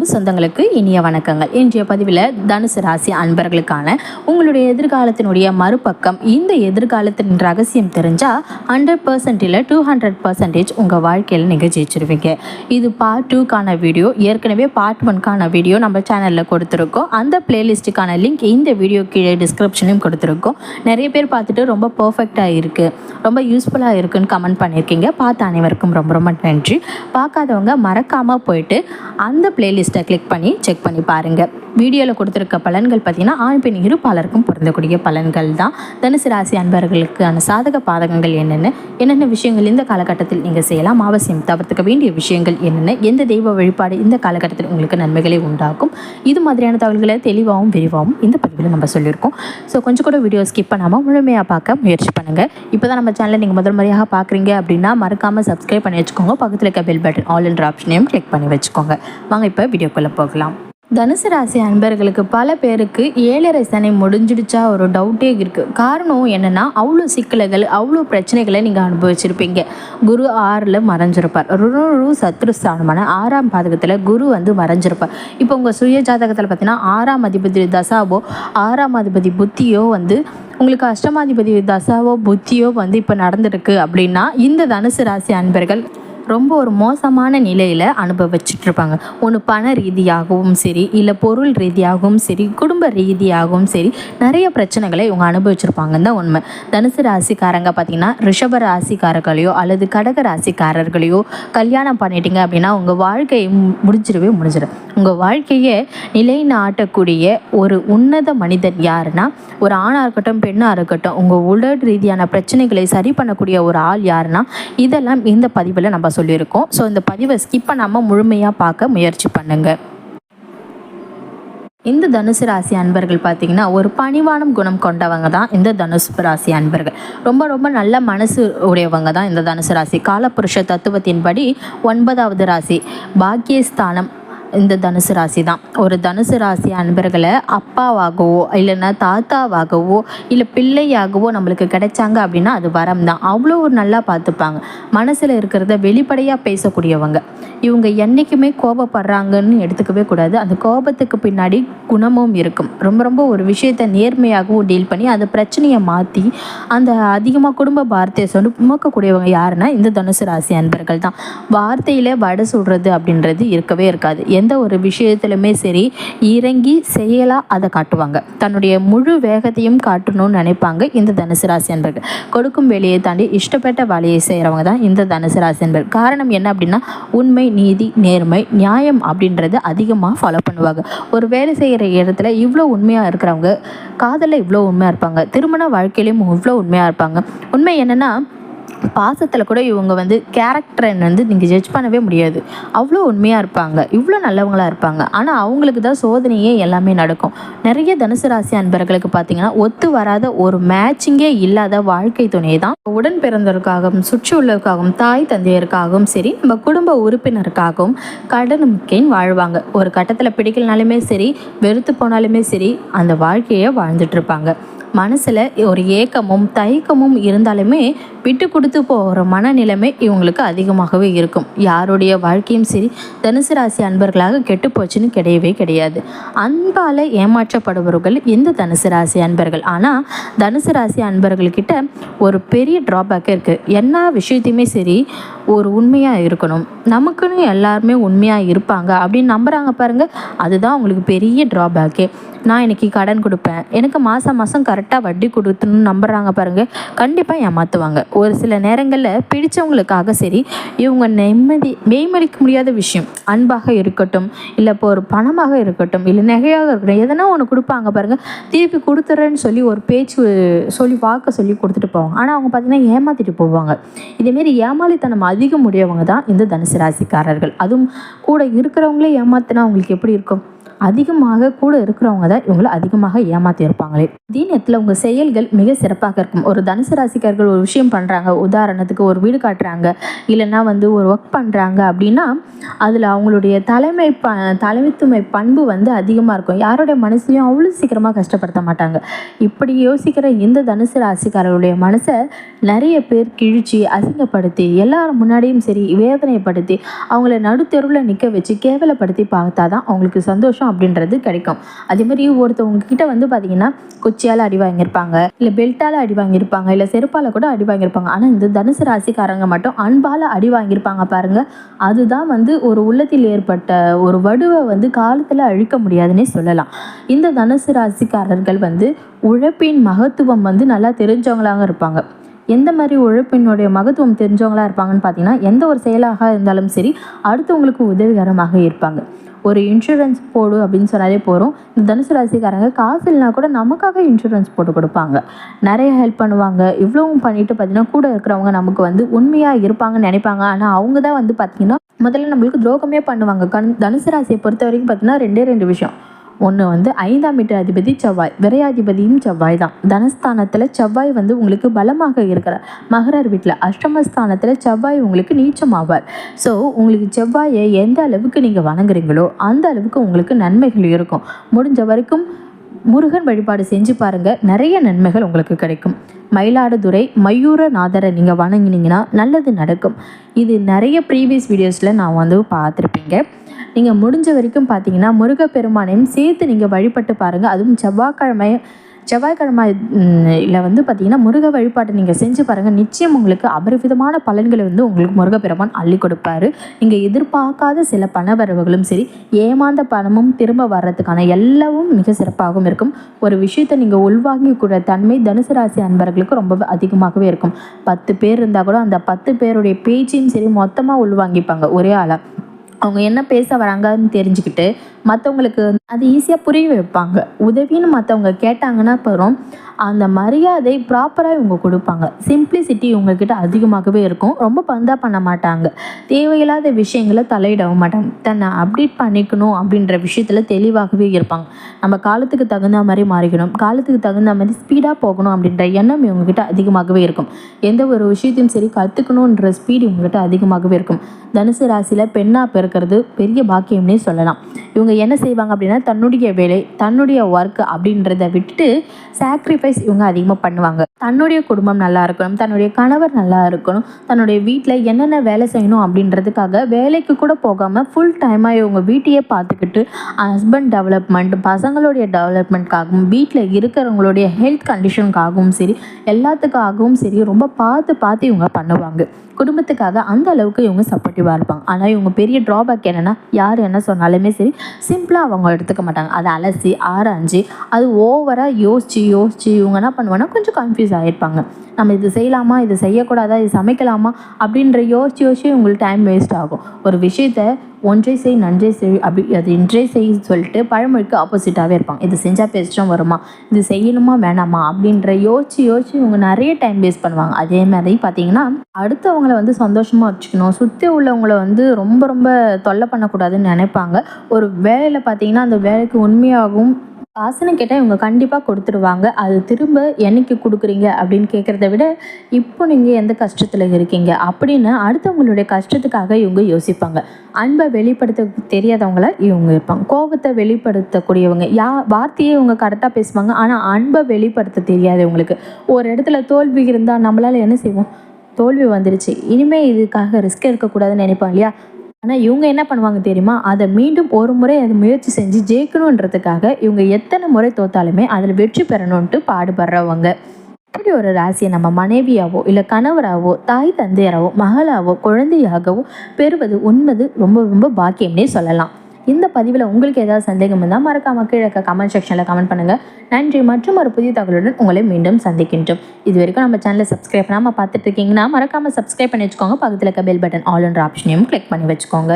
சொந்தங்களுக்கு இனிய வணக்கங்கள். இன்றைய பதிவில் தனுசு ராசி அன்பர்களுக்கான உங்களுடைய எதிர்காலத்தினுடைய மறுபக்கம். இந்த எதிர்காலத்தின் ரகசியம் தெரிஞ்சால் 100% இல்லை 200% உங்கள் வாழ்க்கையில் நீங்கள் ஜெயிச்சிருவீங்க. இது பார்ட் 2க்கான வீடியோ. ஏற்கனவே பார்ட் 1க்கான வீடியோ நம்ம சேனலில் கொடுத்துருக்கோம். அந்த பிளேலிஸ்ட்டுக்கான லிங்க் இந்த வீடியோ கீழே டிஸ்கிரிப்ஷனையும் கொடுத்துருக்கோம். நிறைய பேர் பார்த்துட்டு ரொம்ப பர்ஃபெக்டாக இருக்குது, ரொம்ப யூஸ்ஃபுல்லாக இருக்குன்னு கமெண்ட் பண்ணியிருக்கீங்க. பார்த்த அனைவருக்கும் ரொம்ப ரொம்ப நன்றி. பார்க்காதவங்க மறக்காமல் போயிட்டு அந்த பிளேலிஸ்ட்டை கிளிக் பண்ணி செக் பண்ணி பாருங்கள். வீடியோவில் கொடுத்துருக்க பலன்கள் பார்த்திங்கன்னா ஆண் பெண் இருபாலருக்கும் பொருந்தக்கூடிய பலன்கள் தான். தனுசு ராசி அன்பர்களுக்கான சாதக பாதகங்கள் என்னென்ன விஷயங்கள் இந்த காலகட்டத்தில் நீங்கள் செய்யலாம், அவசியம் தவிர்த்துக்க வேண்டிய விஷயங்கள் என்னென்ன, எந்த தெய்வ வழிபாடு இந்த காலகட்டத்தில் உங்களுக்கு நன்மைகளை உண்டாக்கும், இது மாதிரியான தகவல்களை தெளிவாகவும் விரிவாகவும் இந்த பதிவில் நம்ம சொல்லியிருக்கோம். ஸோ கொஞ்சம் கூட வீடியோ ஸ்கிப் பண்ணாமல் முழுமையாக பார்க்க முயற்சி பண்ணுங்கள். இப்போ தான் நம்ம சேனலை நீங்கள் முதல் முறையாக பார்க்குறீங்க அப்படின்னா மறக்காமல் சப்ஸ்கிரைப் பண்ணி வச்சுக்கோங்க. பக்கத்தில் இருக்க பெல் பட்டன் ஆல் என்ற ஆப்ஷனையும் கிளிக் பண்ணி வச்சுக்கோங்க. வாங்க இப்போ வீடியோக்குள்ளே போகலாம். தனுசு ராசி அன்பர்களுக்கு பல பேருக்கு 7.5 சனி முடிஞ்சிடுச்சா ஒரு டவுட்டே இருக்குது. காரணம் என்னென்னா, அவ்வளோ சிக்கல்கள், அவ்வளோ பிரச்சனைகளை நீங்கள் அனுபவிச்சிருப்பீங்க. குரு 6ல் மறைஞ்சிருப்பார். சத்ருஸ்தானமான 6ஆம் பாதகத்தில் குரு மறைஞ்சிருப்பார். இப்போ உங்கள் சுய ஜாதகத்தில் பார்த்தீங்கன்னா 6ஆம் அதிபதி தசாவோ 6ஆம் அதிபதி புத்தியோ உங்களுக்கு அஷ்டமாதிபதி தசாவோ புத்தியோ இப்போ நடந்திருக்கு அப்படின்னா இந்த தனுசு ராசி அன்பர்கள் ரொம்ப ஒரு மோசமான நிலையில் அனுபவிச்சுட்ருப்பாங்க. ஒன்று பண ரீதியாகவும் சரி, இல்லை பொருள் ரீதியாகவும் சரி, குடும்ப ரீதியாகவும் சரி, நிறைய பிரச்சனைகளை இவங்க அனுபவிச்சிருப்பாங்கன்னு தான் உண்மை. தனுசு ராசிக்காரங்க பார்த்திங்கன்னா ரிஷப ராசிக்காரர்களையோ அல்லது கடக ராசிக்காரர்களையோ கல்யாணம் பண்ணிட்டீங்க அப்படின்னா உங்கள் வாழ்க்கையை முடிஞ்சிடும். உங்கள் வாழ்க்கையை நிலைநாட்டக்கூடிய ஒரு உன்னத மனிதன் யாருன்னா, ஒரு ஆணாக இருக்கட்டும் பெண்ணாக இருக்கட்டும், உங்கள் உடல் ரீதியான பிரச்சனைகளை சரி பண்ணக்கூடிய ஒரு ஆள் யாருன்னா, இதெல்லாம் இந்த பதிவில் நம்ம சொல்லியிருக்கோம். ஸோ இந்த பதிவை ஸ்கிப் பண்ணாமல் முழுமையாக பார்க்க முயற்சி பண்ணுங்கள். இந்த தனுசு ராசி அன்பர்கள் பார்த்திங்கன்னா ஒரு பணிவான குணம் கொண்டவங்க தான் இந்த தனுசு ராசி அன்பர்கள். ரொம்ப ரொம்ப நல்ல மனசு உடையவங்க தான் இந்த தனுசு ராசி. காலபுருஷ தத்துவத்தின்படி 9வது ராசி பாக்கியஸ்தானம் இந்த தனுசு ராசி தான். ஒரு தனுசு ராசி அன்பர்களை அப்பாவாகவோ இல்லைன்னா தாத்தாவாகவோ இல்லை பிள்ளையாகவோ நம்மளுக்கு கிடைச்சாங்க அப்படின்னா அது வரம் தான். அவ்வளோ ஒரு நல்லா பார்த்துப்பாங்க. மனசில் இருக்கிறத வெளிப்படையாக பேசக்கூடியவங்க. இவங்க என்றைக்குமே கோபப்படுறாங்கன்னு எடுத்துக்கவே கூடாது. அந்த கோபத்துக்கு பின்னாடி குணமும் இருக்கும். ரொம்ப ரொம்ப ஒரு விஷயத்தை நேர்மையாகவும் டீல் பண்ணி அந்த பிரச்சனையை மாற்றி அந்த அதிகமாக குடும்ப வார்த்தையை சுமக்கக்கூடியவங்க யாருன்னா இந்த தனுசு ராசி அன்பர்கள் தான். வார்த்தையில் வடை சுடுறது அப்படின்றது இருக்கவே இருக்காது. எந்த ஒரு விஷயத்திலுமே சரி இறங்கி செயலாக அதை காட்டுவாங்க. தன்னுடைய முழு வேகத்தையும் காட்டணும்னு நினைப்பாங்க இந்த தனுசு ராசி அன்பர்கள். கொடுக்கும் வேலையை தாண்டி இஷ்டப்பட்ட வேலையை செய்கிறவங்க தான் இந்த தனுசு ராசி அன்பர்கள். காரணம் என்ன அப்படின்னா, உண்மை, நீதி, நேர்மை, நியாயம் அப்படின்றத அதிகமாக ஃபாலோ பண்ணுவாங்க. ஒரு வேலை செய்கிற இடத்துல இவ்வளோ உண்மையாக இருக்கிறவங்க காதலில் இவ்வளோ உண்மையாக இருப்பாங்க. திருமண வாழ்க்கையிலையும் இவ்வளோ உண்மையாக இருப்பாங்க. உண்மை என்னென்னா, பாசத்தில் கூட இவங்க கேரக்டரை நீங்கள் ஜட்ஜ் பண்ணவே முடியாது. அவ்வளோ உண்மையாக இருப்பாங்க, இவ்வளோ நல்லவங்களாக இருப்பாங்க. ஆனால் அவங்களுக்கு தான் சோதனையே எல்லாமே நடக்கும். நிறைய தனுசு ராசி அன்பர்களுக்கு பார்த்திங்கன்னா ஒத்து வராத ஒரு மேட்சிங்கே இல்லாத வாழ்க்கை துணை தான் உடன் பிறந்தவருக்காகவும் சுற்றி உள்ளவருக்காகவும் தாய் தந்தையருக்காகவும் சரி, நம்ம குடும்ப உறுப்பினருக்காகவும் கடனுக்கேன் வாழ்வாங்க. ஒரு கட்டத்தில் பிடிக்கலனாலுமே சரி, வெறுத்து போனாலுமே சரி, அந்த வாழ்க்கையை வாழ்ந்துட்டு இருப்பாங்க. மனசில் ஒரு ஏக்கமும் தயக்கமும் இருந்தாலுமே விட்டு கொடுத்து போகிற மனநிலைமை இவங்களுக்கு அதிகமாகவே இருக்கும். யாருடைய வாழ்க்கையும் சரி தனுசு ராசி அன்பர்களாக கெட்டு போச்சுன்னு கிடையவே கிடையாது. அன்பால் ஏமாற்றப்படுபவர்கள் இந்த தனுசு ராசி அன்பர்கள். ஆனால் தனுசு ராசி அன்பர்கள்கிட்ட ஒரு பெரிய ட்ராபேக் இருக்குது. எல்லா விஷயத்தையுமே சரி ஒரு உண்மையாக இருக்கணும், நமக்குன்னு எல்லாருமே உண்மையாக இருப்பாங்க அப்படின்னு நம்புகிறாங்க பாருங்கள். அதுதான் அவங்களுக்கு பெரிய ட்ராபேக்கே. நான் இன்றைக்கி கடன் கொடுப்பேன், எனக்கு மாதம் மாதம் கரெக்டாக வட்டி கொடுத்துன்னு நம்புகிறாங்க பாருங்கள். கண்டிப்பாக ஏமாற்றுவாங்க. ஒரு சில நேரங்களில் பிடிச்சவங்களுக்காக சரி இவங்க மெய்மறிக்க முடியாத விஷயம் அன்பாக இருக்கட்டும், இல்லை இப்போ ஒரு பணமாக இருக்கட்டும், இல்லை நகையாக இருக்கட்டும், எதனா ஒன்று கொடுப்பாங்க பாருங்கள். திருப்பி கொடுத்துறேன்னு சொல்லி ஒரு பேச்சு சொல்லி வாக்க சொல்லி கொடுத்துட்டு போவாங்க. ஆனால் அவங்க பார்த்திங்கன்னா ஏமாற்றிட்டு போவாங்க. இதேமாரி ஏமாளித்தனம் அதிகம் உடையவங்க தான் இந்த தனுசு ராசிக்காரர்கள். அதுவும் கூட இருக்கிறவங்களே ஏமாத்தினா அவங்களுக்கு எப்படி இருக்கும்? அதிகமாக கூட இருக்கிறவங்க தான் இவங்களை அதிகமாக ஏமாற்றியிருப்பாங்களே. அதே நேரத்தில் உங்கள் செயல்கள் மிக சிறப்பாக இருக்கும். ஒரு தனுசு ராசிக்காரர்கள் ஒரு விஷயம் பண்ணுறாங்க, உதாரணத்துக்கு ஒரு வீடு காட்டுறாங்க, இல்லைன்னா வந்து ஒரு ஒர்க் பண்ணுறாங்க அப்படின்னா அதில் அவங்களுடைய தலைமைத்துவ பண்பு வந்து அதிகமாக இருக்கும். யாருடைய மனசையும் அவ்வளோ சீக்கிரமாக கஷ்டப்படுத்த மாட்டாங்க. இப்படி யோசிக்கிற இந்த தனுசு ராசிக்காரர்களுடைய மனசை நிறைய பேர் கிழிச்சு அசிங்கப்படுத்தி எல்லாரும் முன்னாடியும் சரி வேதனைப்படுத்தி அவங்கள நடுத்தெருவில் நிற்க வச்சு கேவலப்படுத்தி பார்த்தா தான் அவங்களுக்கு சந்தோஷம் அப்படின்றது கிடைக்கும். அதே மாதிரி ஒருத்தவங்க கிட்ட வந்து பார்த்தீங்கன்னா குச்சியால் அடி வாங்கியிருப்பாங்க, இல்லை பெல்ட்டால் அடி வாங்கியிருப்பாங்க, இல்லை செருப்பால் கூட அடி வாங்கியிருப்பாங்க. ஆனால் இந்த தனுசு ராசிக்காரங்க மட்டும் அன்பால் அடி வாங்கியிருப்பாங்க பாருங்க. அதுதான் வந்து ஒரு உள்ளத்தில் ஏற்பட்ட ஒரு வடுவை வந்து காலத்தில் அழிக்க முடியாதுன்னே சொல்லலாம். இந்த தனுசு ராசிக்காரர்கள் வந்து உழைப்பின் மகத்துவம் வந்து நல்லா தெரிஞ்சவங்களாக இருப்பாங்க. எந்த மாதிரி உழைப்பினுடைய மகத்துவம் தெரிஞ்சவங்களாக இருப்பாங்கன்னு பார்த்தீங்கன்னா, எந்த ஒரு செயலாக இருந்தாலும் சரி அடுத்தவங்களுக்கு உதவிகரமாக இருப்பாங்க. ஒரு இன்சூரன்ஸ் போடு அப்படின்னு சொன்னாலே போகிறோம். இந்த தனுசு ராசிக்காரங்க காசு இல்லைனா கூட நமக்காக இன்சூரன்ஸ் போட்டு கொடுப்பாங்க, நிறைய ஹெல்ப் பண்ணுவாங்க. இவ்வளவும் பண்ணிட்டு பார்த்தீங்கன்னா கூட இருக்கிறவங்க நமக்கு வந்து உண்மையாக இருப்பாங்கன்னு நினைப்பாங்க. ஆனால் அவங்க தான் வந்து பார்த்தீங்கன்னா முதல்ல நம்மளுக்கு துரோகமே பண்ணுவாங்க. தனுசு ராசியை பொறுத்த வரைக்கும் பார்த்தீங்கன்னா ரெண்டு விஷயம். ஒன்று வந்து 5ஆம் வீட்டு அதிபதி செவ்வாய், விரையாதிபதியும் செவ்வாய் தான். தனஸ்தானத்தில் செவ்வாய் வந்து உங்களுக்கு பலமாக இருக்கிறார். மகரர் வீட்டில் அஷ்டமஸ்தானத்தில் செவ்வாய் உங்களுக்கு நீச்சமாவார். ஸோ உங்களுக்கு செவ்வாயை எந்த அளவுக்கு நீங்கள் வணங்குறீங்களோ அந்த அளவுக்கு உங்களுக்கு நன்மைகள் இருக்கும். முடிஞ்ச வரைக்கும் முருகன் வழிபாடு செஞ்சு பாருங்கள், நிறைய நன்மைகள் உங்களுக்கு கிடைக்கும். மயிலாடுதுறை மயூரநாதரை நீங்கள் வணங்கினீங்கன்னா நல்லது நடக்கும். இது நிறைய ப்ரீவியஸ் வீடியோஸில் நான் வந்து பார்த்துருப்பீங்க. நீங்கள் முடிஞ்ச வரைக்கும் பார்த்தீங்கன்னா முருகப்பெருமானையும் சேர்த்து நீங்கள் வழிபட்டு பாருங்கள். அதுவும் செவ்வாய்க்கிழமையில் வந்து பார்த்தீங்கன்னா முருக வழிபாட்டை நீங்கள் செஞ்சு பாருங்கள். நிச்சயம் உங்களுக்கு அபரிவிதமான பலன்களை வந்து உங்களுக்கு முருகப்பெருமான் அள்ளி கொடுப்பாரு. நீங்கள் எதிர்பார்க்காத சில பணவரவுகளும் சரி, ஏமாந்த பணமும் திரும்ப வர்றதுக்கான எல்லாவும் மிக சிறப்பாகவும் இருக்கும். ஒரு விஷயத்தை நீங்கள் உள்வாங்கிக்கூட தன்மை தனுசு ராசி அன்பர்களுக்கு ரொம்ப அதிகமாகவே இருக்கும். 10 பேர் இருந்தால் கூட அந்த 10 பேருடைய பேச்சையும் சரி மொத்தமாக உள்வாங்கிப்பாங்க ஒரே ஆளாக. அவங்க என்ன பேச வராங்கன்னு தெரிஞ்சுக்கிட்டு மற்றவங்களுக்கு அது ஈஸியாக புரிய வைப்பாங்க. உதவின்னு மற்றவங்க கேட்டாங்கன்னா போகிறோம் அந்த மரியாதை ப்ராப்பராக இவங்க கொடுப்பாங்க. சிம்பிளிசிட்டி இவங்கக்கிட்ட அதிகமாகவே இருக்கும். ரொம்ப பந்தா பண்ண மாட்டாங்க, தேவையில்லாத விஷயங்களை தலையிடவும் மாட்டாங்க. தன்னை அப்டேட் பண்ணிக்கணும் அப்படின்ற விஷயத்தில் தெளிவாகவே இருப்பாங்க. நம்ம காலத்துக்கு தகுந்த மாதிரி மாறிக்கணும், காலத்துக்கு தகுந்த மாதிரி ஸ்பீடாக போகணும் அப்படின்ற எண்ணம் இவங்ககிட்ட அதிகமாகவே இருக்கும். எந்த ஒரு விஷயத்தையும் சரி கற்றுக்கணுன்ற ஸ்பீடு இவங்ககிட்ட அதிகமாகவே இருக்கும். தனுசு ராசியில் பெண்ணாக பிறக்கிறது பெரிய பாக்கியம்னே சொல்லலாம். இவங்க என்ன செய்வாங்க அப்படின்னா தன்னுடைய வேலை தன்னுடைய ஒர்க் அப்படின்றத விட்டுட்டு சாக்ரிஃபைஸ் இவங்க அதிகமாக பண்ணுவாங்க. தன்னுடைய குடும்பம் நல்லா இருக்கணும், தன்னுடைய கணவர் நல்லா இருக்கணும், தன்னுடைய வீட்டில் என்னென்ன வேலை செய்யணும் அப்படின்றதுக்காக வேலைக்கு கூட போகாமல் ஃபுல் டைமாக இவங்க வீட்டையே பார்த்துக்கிட்டு ஹஸ்பண்ட் டெவலப்மெண்ட், பசங்களுடைய டெவலப்மெண்ட்காகவும், வீட்டில் இருக்கிறவங்களுடைய ஹெல்த் கண்டிஷனுக்காகவும் சரி எல்லாத்துக்காகவும் சரி ரொம்ப பார்த்து இவங்க பண்ணுவாங்க. குடும்பத்துக்காக அந்த அளவுக்கு இவங்க சப்போர்ட்டிவாக இருப்பாங்க. ஆனால் இவங்க பெரிய ட்ராபேக் என்னென்னா யார் என்ன சொன்னாலுமே சரி சிம்பிளாக அவங்க எடுத்துக்க மாட்டாங்க. அதை அலசி ஆராய்ஞ்சு அது ஓவராக யோசித்து இவங்க என்ன பண்ணுவாங்கன்னா கொஞ்சம் கன்ஃபியூஸ் ஆகிருப்பாங்க. நம்ம இது செய்யலாமா, இது செய்யக்கூடாதா, இது சமைக்கலாமா அப்படின்ற யோசிச்சு இவங்களுக்கு டைம் வேஸ்ட் ஆகும். ஒரு விஷயத்த ஒன்றை செய் நன்றே செய் அது இன்றே செய் சொல்லிட்டு பழமொழிக்கு ஆப்போசிட்டாகவே இருப்பாங்க. இது செஞ்சால் பெஸ்ட்டாக வருமா, இது செய்யணுமா வேணாமா அப்படின்ற யோசிச்சு இவங்க நிறைய டைம் வேஸ்ட் பண்ணுவாங்க. அதே மாதிரி பார்த்தீங்கன்னா அடுத்தவங்களை வந்து சந்தோஷமாக வச்சுக்கணும், சுற்றி உள்ளவங்களை வந்து ரொம்ப ரொம்ப தொல்லை பண்ணக்கூடாதுன்னு நினைப்பாங்க. ஒரு வேலையில் பார்த்தீங்கன்னா அந்த வேலைக்கு உண்மையாகவும் காசுன்னு கேட்டால் இவங்க கண்டிப்பாக கொடுத்துருவாங்க. அது திரும்ப என்னைக்கு கொடுக்குறீங்க அப்படின்னு கேட்குறத விட இப்போ நீங்கள் எந்த கஷ்டத்தில் இருக்கீங்க அப்படின்னு அடுத்தவங்களுடைய கஷ்டத்துக்காக இவங்க யோசிப்பாங்க. அன்பை வெளிப்படுத்த தெரியாதவங்கள இவங்க இருப்பாங்க. கோபத்தை வெளிப்படுத்தக்கூடியவங்க வார்த்தையே இவங்க கரெக்டாக பேசுவாங்க. ஆனால் அன்பை வெளிப்படுத்த தெரியாது இவங்களுக்கு. ஒரு இடத்துல தோல்வி இருந்தால் நம்மளால் என்ன செய்வோம், தோல்வி வந்துருச்சு இனிமேல் இதுக்காக ரிஸ்க் எடுக்கக்கூடாதுன்னு நினைப்பாங்க இல்லையா. ஆனால் இவங்க என்ன பண்ணுவாங்க தெரியுமா, அதை மீண்டும் ஒரு முறை அது முயற்சி செஞ்சு ஜெயிக்கணுன்றதுக்காக இவங்க எத்தனை முறை தோத்தாலுமே அதில் வெற்றி பெறணுன்ட்டு பாடுபடுறவங்க. இப்படி ஒரு ராசியை நம்ம மனைவியாவோ இல்லை கணவராகவோ தாய் தந்தையராகவோ மகளாவோ குழந்தையாகவோ பெறுவது உண்மை ரொம்ப ரொம்ப பாக்கியம்னே சொல்லலாம். இந்த பதிவில் உங்களுக்கு ஏதாவது சந்தேகம் இருந்தால் மறக்காமல் கீழே கமெண்ட் செக்ஷனில் கமெண்ட் பண்ணுங்கள். நன்றி. மற்றும் ஒரு புதிய தகவலுடன் உங்களை மீண்டும் சந்திக்கின்றோம். இது வரைக்கும் நம்ம சேனலை சப்ஸ்கிரைப் பண்ணாமல் பார்த்துட்டு இருக்கீங்கன்னா மறக்காமல் சப்ஸ்கிரைப் பண்ணி வச்சுக்கோங்க. பக்கத்தில் இருக்க பெல் பட்டன் ஆல் என்ற ஆப்ஷனையும் கிளிக் பண்ணி வச்சுக்கோங்க.